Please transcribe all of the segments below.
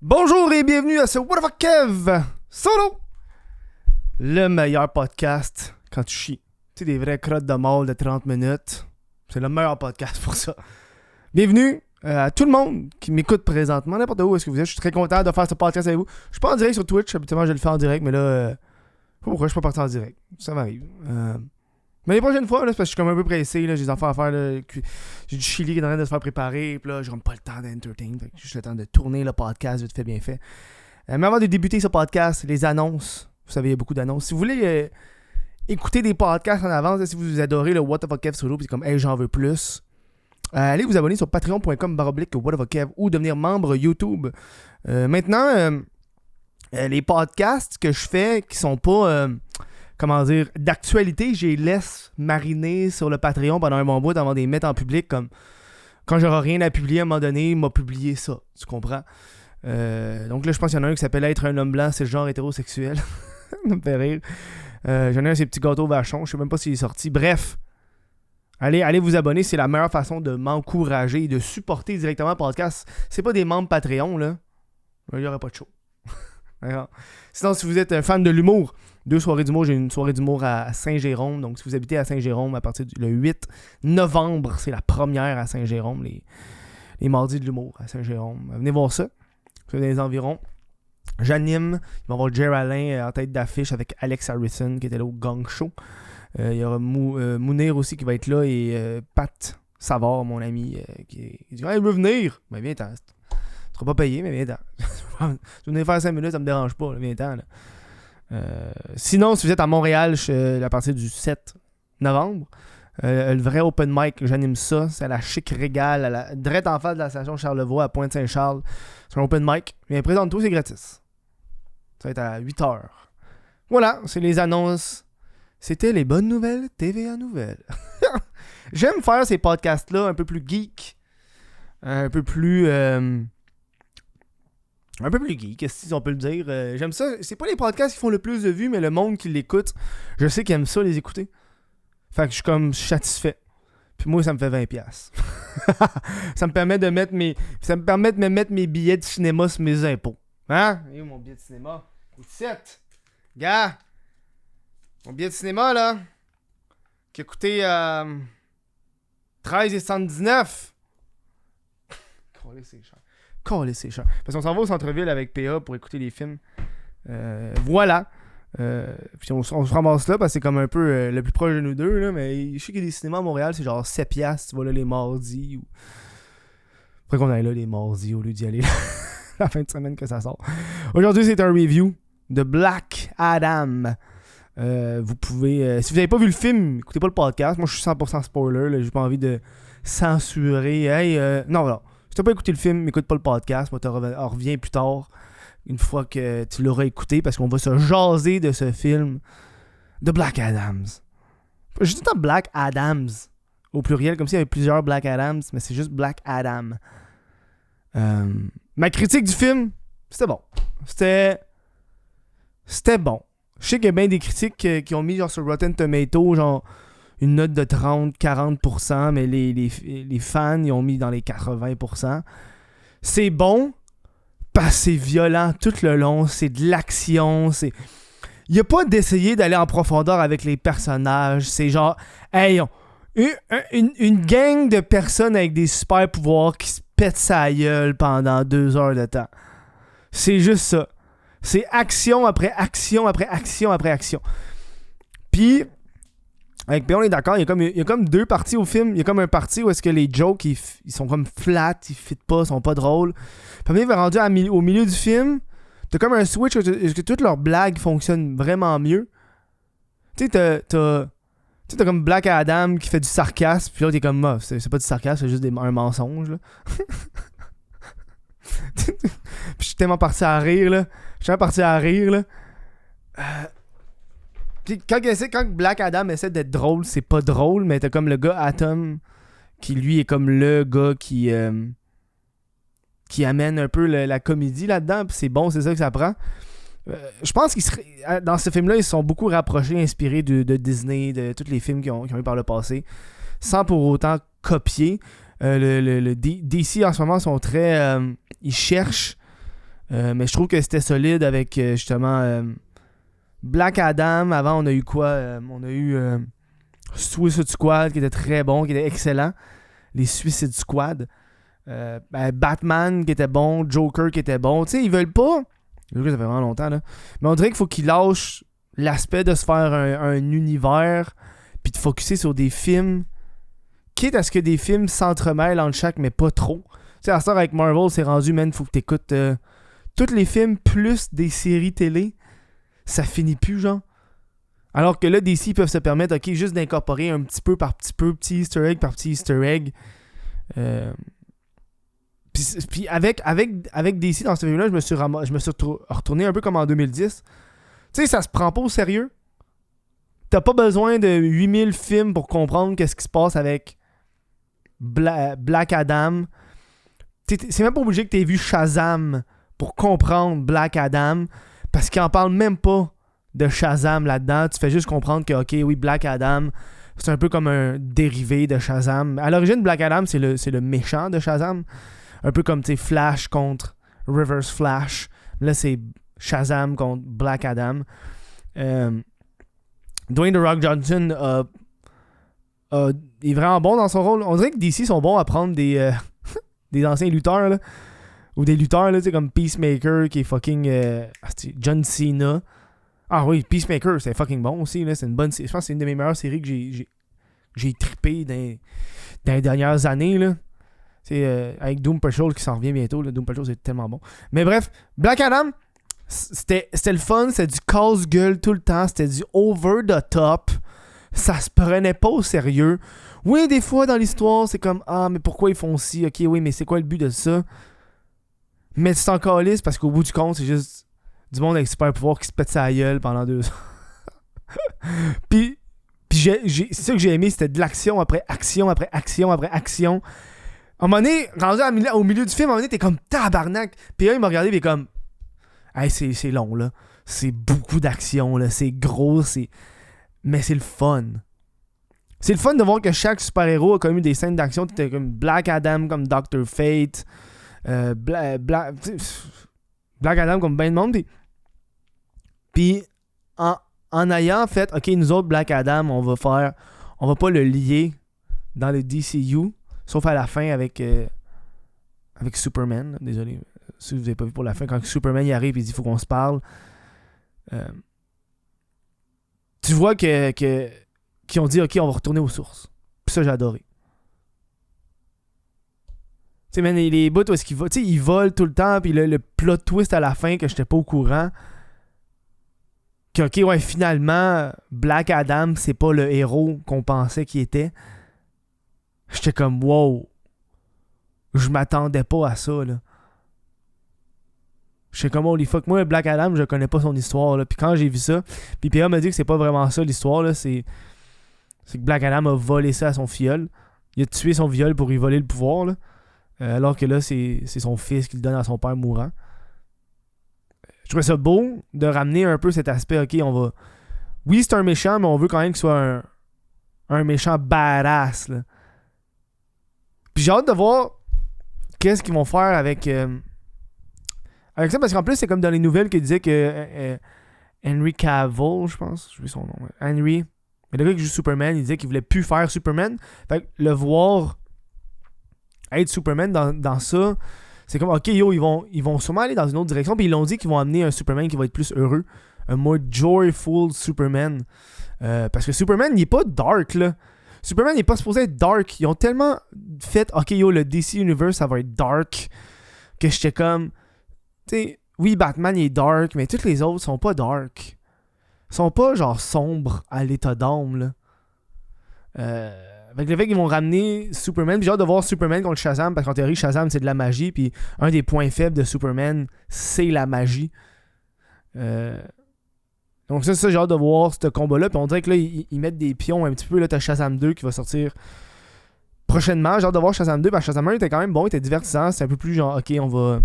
Bonjour et bienvenue à ce What the fuck Kev Solo, le meilleur podcast quand tu chies. Tu sais, des vraies crottes de mort de 30 minutes. C'est le meilleur podcast pour ça. Bienvenue à tout le monde qui m'écoute présentement, n'importe où est-ce que vous êtes. Je suis très content de faire ce podcast avec vous. Je suis pas en direct sur Twitch, habituellement je le fais en direct, mais là, je sais pas pourquoi je suis pas parti en direct. Ça m'arrive. Mais les prochaines fois, là, c'est parce que je suis comme un peu pressé, là, j'ai des affaires à faire, là, j'ai du chili qui est en train de se faire préparer, puis là, j'ai comme pas le temps d'entertain, fait que j'ai juste le temps de tourner le podcast vite fait, bien fait. Mais avant de débuter ce podcast, les annonces, vous savez, il y a beaucoup d'annonces. Si vous voulez écouter des podcasts en avance, là, si vous adorez le What the fuck Kev Solo, puis comme, hey, j'en veux plus, allez vous abonner sur patreon.com/whatthefuckkev ou devenir membre YouTube. Maintenant, les podcasts que je fais qui sont pas... comment dire, d'actualité, je les laisse mariner sur le Patreon pendant un bon bout avant de les mettre en public, comme quand j'aurai rien à publier à un moment donné, il m'a publié ça, tu comprends? Donc là, je pense qu'il y en a un qui s'appelle Être un homme blanc, c'est le genre hétérosexuel. Ça me fait rire. J'en ai un, ces petits gâteaux vachons, je sais même pas s'il est sorti. Bref, allez vous abonner, c'est la meilleure façon de m'encourager et de supporter directement le podcast. C'est pas des membres Patreon, là. Il n'y aurait pas de show. D'accord. Sinon, si vous êtes un fan de l'humour, 2 soirées d'humour, j'ai une soirée d'humour à Saint-Jérôme. Donc, si vous habitez à Saint-Jérôme, à partir du 8 novembre, c'est la première à Saint-Jérôme, les mardis de l'humour à Saint-Jérôme. Venez voir ça. C'est dans les environs. J'anime. Il va y avoir Jer Alain en tête d'affiche avec Alex Harrison qui était là au Gang Show. Il y aura Mounir aussi qui va être là et Pat Savard, mon ami, qui dit hey, « il veut venir! » Ben, viens-t'en. Tu seras pas payé, mais viens-t'en. Tu venir faire 5 minutes, ça me dérange pas. Là. Viens-t'en. Là. Sinon, si vous êtes à Montréal, à partir du 7 novembre, le vrai open mic, j'anime ça. C'est à la Chic Régale, direct en face de la station Charlevoix, à Pointe-Saint-Charles. C'est un open mic. Mais présente-toi, c'est gratis. Ça va être à 8h. Voilà, c'est les annonces. C'était les bonnes nouvelles, TVA Nouvelles. J'aime faire ces podcasts-là un peu plus geek. Un peu plus geek, si on peut le dire. J'aime ça. C'est pas les podcasts qui font le plus de vues, mais le monde qui l'écoute, je sais qu'ils aiment ça, les écouter. Fait que je suis comme satisfait. Puis moi, ça me fait 20$. Ça me permet de mettre me mettre mes billets de cinéma sur mes impôts. Hein? Et où mon billet de cinéma? 7. Gars! Mon billet de cinéma, là, qui a coûté 13,79$. Calé, c'est cher. Parce qu'on s'en va au centre-ville avec PA pour écouter les films. Voilà. Puis on se ramasse là parce que c'est comme un peu le plus proche de nous deux. Là, mais je sais qu'il y a des cinémas à Montréal, c'est genre 7$. Tu vas là les mardis. Ou... Faudrait qu'on aille là les mardis au lieu d'y aller la fin de semaine que ça sort. Aujourd'hui, c'est un review de Black Adam. Vous pouvez... si vous n'avez pas vu le film, écoutez pas le podcast. Moi, je suis 100% spoiler. Là, j'ai pas envie de censurer. Hey, non. Si t'as pas écouté le film, écoute pas le podcast. Moi, reviens plus tard, une fois que tu l'auras écouté, parce qu'on va se jaser de ce film de Black Adams. J'ai dit Black Adams au pluriel, comme s'il y avait plusieurs Black Adams, mais c'est juste Black Adam. Ma critique du film, c'était bon. C'était bon. Je sais qu'il y a bien des critiques qui ont mis genre sur Rotten Tomatoes, genre une note de 30-40%, mais les fans, ils ont mis dans les 80%. C'est bon, parce que c'est violent tout le long, c'est de l'action, il n'y a pas d'essayer d'aller en profondeur avec les personnages, c'est genre, hey, une gang de personnes avec des super pouvoirs qui se pètent sa gueule pendant 2 heures de temps. C'est juste ça. C'est action après action après action après action. Puis... avec P, on est d'accord, il y a comme 2 parties au film. Il y a comme un parti où est-ce que les jokes, ils sont comme flat, ils fit pas, ils sont pas drôles. Puis après, rendu au milieu du film, t'as comme un switch où est-ce que toutes leurs blagues fonctionnent vraiment mieux. Tu sais, t'as comme Black Adam qui fait du sarcasme, puis là, t'es comme, ah, c'est pas du sarcasme, c'est juste un mensonge, là. Puis je suis tellement parti à rire, là. Puis quand Black Adam essaie d'être drôle, c'est pas drôle, mais t'as comme le gars Atom qui lui est comme le gars qui amène un peu la comédie là-dedans, puis c'est bon, c'est ça que ça prend. Je pense qu'ils dans ce film-là, ils se sont beaucoup rapprochés, inspirés de Disney, de tous les films qu'ils ont eu par le passé, sans pour autant copier. Le DC en ce moment sont très... ils cherchent Mais je trouve que c'était solide avec justement Black Adam. Avant, on a eu quoi? On a eu Suicide Squad qui était très bon, qui était excellent. Les Suicide Squad. Batman qui était bon, Joker qui était bon. Tu sais, ils veulent pas. Joker, ça fait vraiment longtemps, là. Mais on dirait qu'il faut qu'ils lâchent l'aspect de se faire un univers puis de focusser sur des films. Quitte à ce que des films s'entremêlent entre chaque, mais pas trop. Tu sais, à ce temps avec Marvel, c'est rendu, man, faut que t'écoutes tous les films plus des séries télé. Ça finit plus, genre. Alors que là, DC peuvent se permettre, ok, juste d'incorporer un petit peu par petit peu, petit easter egg par petit easter egg. Puis avec DC dans ce film-là, je me suis retourné un peu comme en 2010. Tu sais, ça se prend pas au sérieux. T'as pas besoin de 8000 films pour comprendre qu'est-ce qui se passe avec Black Adam. C'est même pas obligé que t'aies vu Shazam pour comprendre Black Adam, parce qu'il en parle même pas de Shazam là-dedans. Tu fais juste comprendre que, ok, oui, Black Adam, c'est un peu comme un dérivé de Shazam. À l'origine, Black Adam, c'est le méchant de Shazam. Un peu comme, tu sais, Flash contre Reverse Flash. Là, c'est Shazam contre Black Adam. Dwayne The Rock Johnson est vraiment bon dans son rôle. On dirait que DC sont bons à prendre des anciens lutteurs, là. Ou des lutteurs, là, tu sais, comme Peacemaker, qui est fucking John Cena. Ah oui, Peacemaker, c'est fucking bon aussi, là. C'est une bonne série. Je pense que c'est une de mes meilleures séries que j'ai trippé dans les dernières années, là. C'est avec Doom Patrol qui s'en revient bientôt. Là. Doom Patrol, c'est tellement bon. Mais bref, Black Adam, c'était le fun. C'était du casse-gueule tout le temps. C'était du over the top. Ça se prenait pas au sérieux. Oui, des fois dans l'histoire, c'est comme, ah, mais pourquoi ils font ci? Ok, oui, mais c'est quoi le but de ça? Mais c'est encore lisse parce qu'au bout du compte, c'est juste du monde avec super pouvoir qui se pète sa gueule pendant 2 ans. Puis c'est ça que j'ai aimé, c'était de l'action après action après action après action. À un moment donné, rendu au milieu du film, à un moment donné, t'es comme tabarnak. Puis là, il m'a regardé, il est comme, hey, c'est long, là. C'est beaucoup d'action, là. C'est gros, mais c'est le fun. C'est le fun de voir que chaque super-héros a comme eu des scènes d'action. T'étais comme Black Adam comme Dr. Fate. Black Adam comme ben de monde. Puis en ayant fait, ok, nous autres, Black Adam, on va pas le lier dans le DCU. Sauf à la fin avec Superman. Désolé si vous n'avez pas vu pour la fin. Quand Superman y arrive et il dit il faut qu'on se parle. Tu vois qu'ils ont dit ok, on va retourner aux sources. Puis ça, j'ai adoré. Tu sais, man, les bouts où est-ce qu'ils volent. Tu sais, ils volent tout le temps. Puis le plot twist à la fin que j'étais pas au courant. Que ok, ouais, finalement, Black Adam, c'est pas le héros qu'on pensait qu'il était. J'étais comme, wow. Je m'attendais pas à ça, là. J'étais comme, holy fuck. Moi, Black Adam, je connais pas son histoire, là. Puis quand j'ai vu ça, puis Pierre m'a dit que c'est pas vraiment ça, l'histoire, là. C'est que Black Adam a volé ça à son filleul. Il a tué son filleul pour lui voler le pouvoir, là. Alors que là, c'est son fils qui le donne à son père mourant. Je trouvais ça beau de ramener un peu cet aspect, ok, on va... Oui, c'est un méchant, mais on veut quand même qu'il soit un méchant badass, là. Puis j'ai hâte de voir qu'est-ce qu'ils vont faire avec ça, parce qu'en plus, c'est comme dans les nouvelles qu'il disait que Henry Cavill, je pense, j'ai oublié son nom, Henry, mais le gars qui joue Superman, il disait qu'il voulait plus faire Superman. Fait que le voir être Superman dans ça, c'est comme, ok, yo, ils vont sûrement aller dans une autre direction, puis ils l'ont dit qu'ils vont amener un Superman qui va être plus heureux, un more joyful Superman. Parce que Superman, il est pas dark, là. Superman n'est pas supposé être dark. Ils ont tellement fait, ok, yo, le DC Universe, ça va être dark, que j'étais comme, tu sais, oui, Batman, il est dark, mais tous les autres sont pas dark. Ils sont pas, genre, sombres à l'état d'âme, là. Avec le fait qu'ils vont ramener Superman, puis j'ai hâte de voir Superman contre Shazam, parce qu'en théorie, Shazam, c'est de la magie, puis un des points faibles de Superman, c'est la magie. Donc ça, j'ai hâte de voir ce combat-là. Puis on dirait que là, ils mettent des pions un petit peu. Là, t'as Shazam 2 qui va sortir prochainement. J'ai hâte de voir Shazam 2. Parce que Shazam 1 était quand même bon, il était divertissant. C'est un peu plus genre, ok, on va...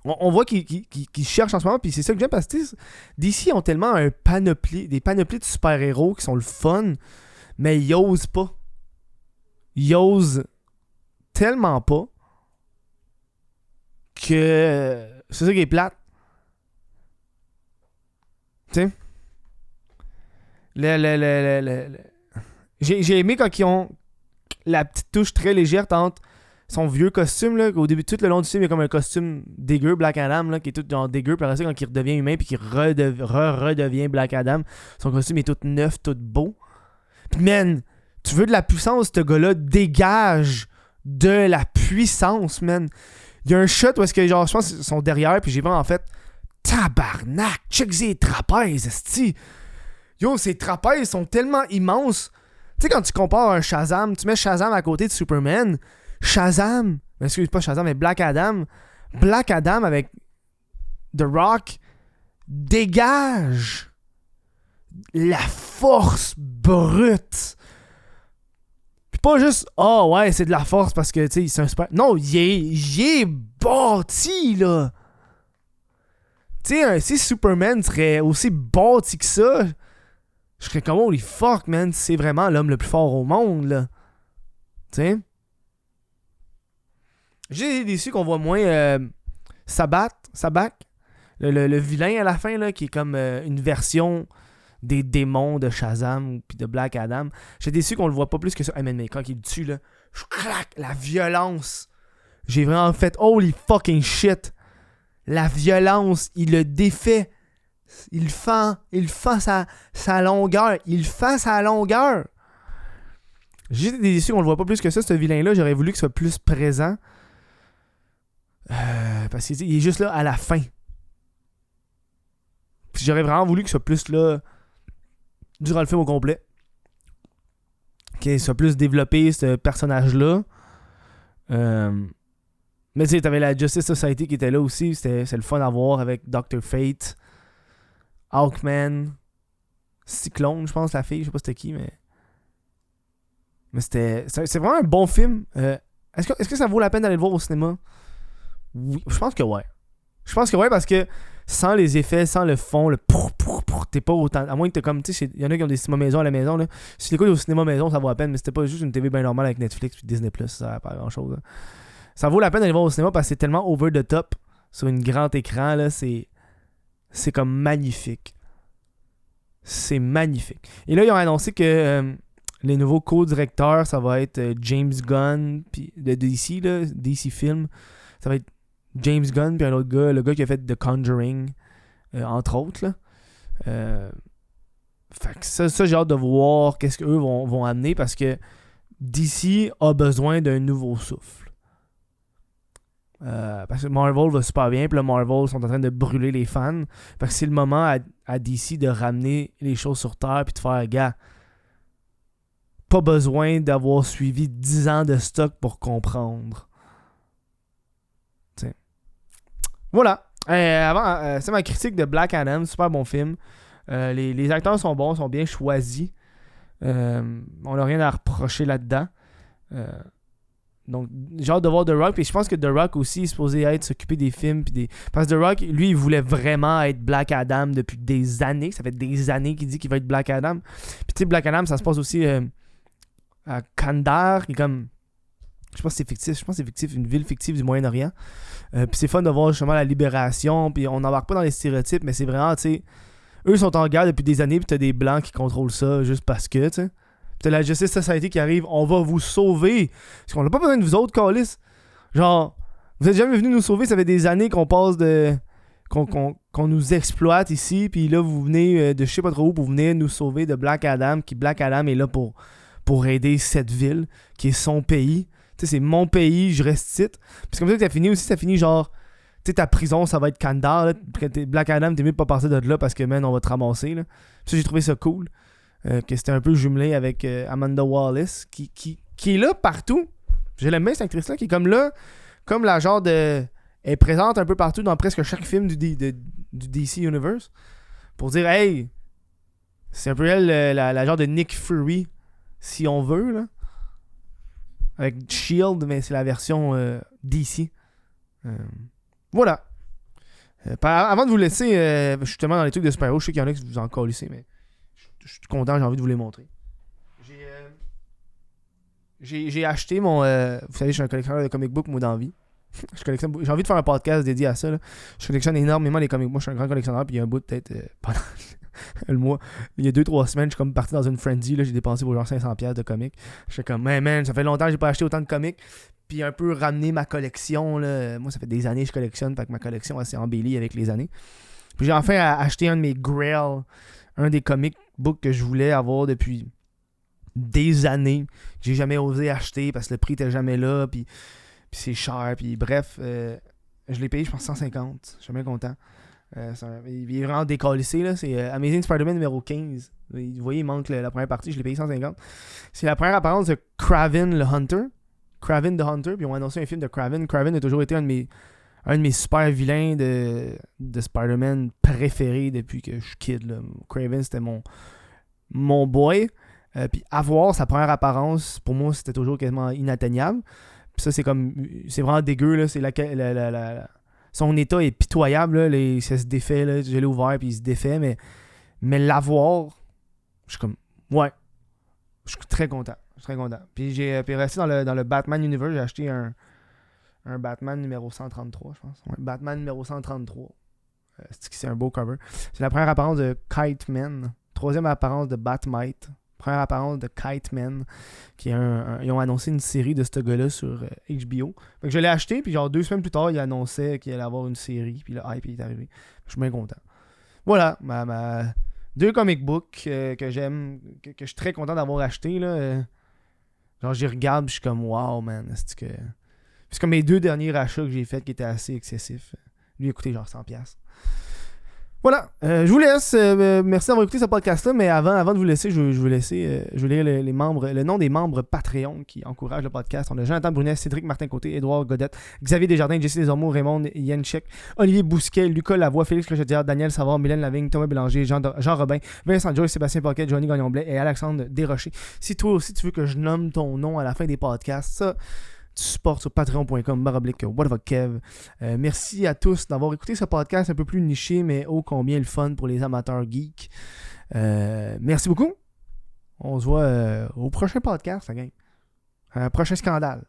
On voit qu'ils cherchent en ce moment. Puis c'est ça que j'aime parce que DC ont tellement des panoplies de super-héros qui sont le fun. Mais ils osent pas. Ils osent tellement pas que c'est ça qui est plate. Tu sais? J'ai aimé quand ils ont la petite touche très légère entre son vieux costume, là, au début, tout le long du film, il y a comme un costume dégueu, Black Adam, là, qui est tout genre dégueu, puis après ça, quand il redevient humain, puis qu'il redevient Black Adam, son costume est tout neuf, tout beau. Puis man, tu veux de la puissance, ce gars-là dégage de la puissance, man. Il y a un shot où est-ce que, genre, je pense qu'ils sont derrière, puis j'ai vu en fait, tabarnak, check ces trapèzes, esti. Yo, ces trapèzes sont tellement immenses. Tu sais, quand tu compares un Shazam, tu mets Shazam à côté de Superman, Shazam, excuse pas Shazam, mais Black Adam avec The Rock dégage la force brute. Puis pas juste, oh ouais, c'est de la force parce que, tu sais, c'est un super... Non, il est bâti, là. Tu sais, si Superman serait aussi bâti que ça, je serais comme, holy fuck, man, c'est vraiment l'homme le plus fort au monde, là. Tu sais? J'ai été déçu qu'on voit moins Sabbath, le vilain à la fin, là, qui est comme une version des démons de Shazam puis de Black Adam. J'ai déçu qu'on le voit pas plus que ça. Hey, mais quand il le tue, là, je claque la violence. J'ai vraiment fait holy fucking shit. La violence, il le défait. Il fend sa longueur. Il fend sa longueur. J'ai été déçu qu'on le voit pas plus que ça, ce vilain-là. J'aurais voulu qu'il soit plus présent. Parce qu'il est juste là à la fin. Puis j'aurais vraiment voulu qu'il soit plus là durant le film au complet. Qu'il soit plus développé, ce personnage-là. Mais tu sais, t'avais la Justice Society qui était là aussi. C'est le fun à voir avec Dr. Fate, Hawkman, Cyclone, je pense, la fille. Je sais pas c'était qui, mais c'est vraiment un bon film. Est-ce que ça vaut la peine d'aller le voir au cinéma? Oui, je pense que ouais. Je pense que ouais, parce que sans les effets, sans le fond, le t'es pas autant. À moins que t'es comme, tu sais, il y en a qui ont des cinémas maison à la maison, là. Si tu l'écoutes au cinéma maison, ça vaut la peine, mais c'était pas juste une TV bien normale avec Netflix puis Disney+, ça sert à pas grand chose. Là. Ça vaut la peine d'aller voir au cinéma parce que c'est tellement over the top sur une grand écran, là, c'est comme magnifique. C'est magnifique. Et là, ils ont annoncé que les nouveaux co-directeurs, ça va être James Gunn, puis de DC, là, DC Film. Ça va être James Gunn, puis un autre gars, le gars qui a fait The Conjuring, entre autres. Là. Fait que ça, j'ai hâte de voir qu'est-ce qu'eux vont amener parce que DC a besoin d'un nouveau souffle. Parce que Marvel va super bien, puis là, Marvel sont en train de brûler les fans. Fait que c'est le moment à DC de ramener les choses sur Terre puis de faire, gars, pas besoin d'avoir suivi 10 ans de stock pour comprendre. T'sais. Voilà. C'est ma critique de Black Adam, super bon film. Les acteurs sont bons, sont bien choisis. On n'a rien à reprocher là-dedans. Donc, j'ai hâte de voir The Rock. Puis je pense que The Rock aussi est supposé s'occuper des films. Parce que The Rock, lui, il voulait vraiment être Black Adam depuis des années. Ça fait des années qu'il dit qu'il va être Black Adam. Puis tu sais, Black Adam, ça se passe aussi à Kandahar, qui est comme... Je pense que c'est fictif. Une ville fictive du Moyen-Orient. Puis c'est fun de voir justement la libération. Puis on n'embarque pas dans les stéréotypes, mais c'est vraiment, tu sais... Eux sont en guerre depuis des années, puis t'as des Blancs qui contrôlent ça juste parce que, tu sais. T'as la Justice Society qui arrive, on va vous sauver. Parce qu'on n'a pas besoin de vous autres, câlisse. Genre, vous êtes jamais venus nous sauver, ça fait des années qu'on passe de... qu'on nous exploite ici, puis là, vous venez de je sais pas trop où pour venir nous sauver de Black Adam, qui Black Adam est là pour aider cette ville, qui est son pays. Tu sais, c'est mon pays, je reste ici. Puis c'est comme ça que ça finit aussi, ça finit genre... Tu sais, ta prison, ça va être Kandahar, là. Black Adam, t'es mieux de pas passer de là parce que, man, on va te ramasser, là. Puis ça, j'ai trouvé ça cool. Que c'était un peu jumelé avec Amanda Wallace, qui est là partout. Je l'aime bien, cette actrice-là, qui est comme là, comme la genre de... Elle est présente un peu partout dans presque chaque film du DC Universe. Pour dire, hey, c'est un peu elle, la genre de Nick Fury, si on veut, là. Avec Shield, mais c'est la version DC. Voilà. Avant de vous laisser, justement, dans les trucs de super-héros, je sais qu'il y en a qui vous en calissez, mais je suis content, j'ai envie de vous les montrer. J'ai acheté mon... vous savez, je suis un collectionneur de comic book, moi, dans la vie. Je collectionne. J'ai envie de faire un podcast dédié à ça. Là. Je collectionne énormément les comics. Moi, je suis un grand collectionneur. Puis il y a un bout, peut-être, pendant le mois. Il y a 2-3 semaines, je suis comme parti dans une frenzy. Là, j'ai dépensé pour genre 500$ de comics. Je suis comme, man, ça fait longtemps que j'ai pas acheté autant de comics. Puis un peu ramener ma collection. Là. Moi, ça fait des années que je collectionne. Fait que ma collection, elle s'est embellie avec les années. Puis j'ai enfin acheté un de mes Grail. Un des comic books que je voulais avoir depuis des années. Que j'ai jamais osé acheter parce que le prix était jamais là. Puis c'est cher. Puis bref, je l'ai payé, je pense, 150. Je suis bien content. Il est vraiment décalissé. Là. C'est Amazing Spider-Man numéro 15. Vous voyez, il manque la première partie. Je l'ai payé 150. C'est la première apparence de Kraven le Hunter. Kraven the Hunter. Puis ils ont annoncé un film de Kraven. Kraven a toujours été un de mes super vilains de Spider-Man préférés depuis que je suis kid. Là. Kraven, c'était mon boy. Puis avoir sa première apparence, pour moi, c'était toujours quasiment inatteignable. Puis ça, c'est vraiment dégueu. Là. C'est son état est pitoyable. Là. Ça se défait. Là. Je l'ai ouvert puis il se défait. Mais l'avoir, je suis comme, ouais. Je suis très content. Puis resté dans le Batman Universe, j'ai acheté un Batman numéro 133, je pense. Ouais, Batman numéro 133. C'est un beau cover. C'est la première apparence de Kite Man. Troisième apparence de Batmite. Première apparence de Kite Man. Ils ont annoncé une série de ce gars-là sur HBO. Fait que je l'ai acheté, puis genre 2 semaines plus tard, il annonçait qu'il allait avoir une série, puis le hype est arrivé. Je suis bien content. Voilà, ma 2 comic books que j'aime, que je suis très content d'avoir acheté. Là, genre, j'y regarde, puis je suis comme, wow, man, c'est comme mes 2 derniers achats que j'ai faits qui étaient assez excessifs. Lui, a coûté genre 100$. Voilà, je vous laisse. Merci d'avoir écouté ce podcast-là, mais avant de vous laisser, je vais vous lire le nom des membres Patreon qui encouragent le podcast. On a Jonathan Brunet, Cédric Martin-Côté, Édouard Godette, Xavier Desjardins, Jesse Desormeaux, Raymond Yenchek, Olivier Bousquet, Lucas Lavoie, Félix Crochetière, Daniel Savard, Mylène Lavigne, Thomas Bélanger, Jean Robin, Vincent Joyce, Sébastien Paquet, Johnny Gagnon-Blais et Alexandre Desrochers. Si toi aussi tu veux que je nomme ton nom à la fin des podcasts, ça... Tu supportes sur patreon.com/whatthefuckkev. Merci à tous d'avoir écouté ce podcast un peu plus niché, mais ô combien le fun pour les amateurs geeks. Merci beaucoup. On se voit au prochain podcast, la gang. Prochain scandale.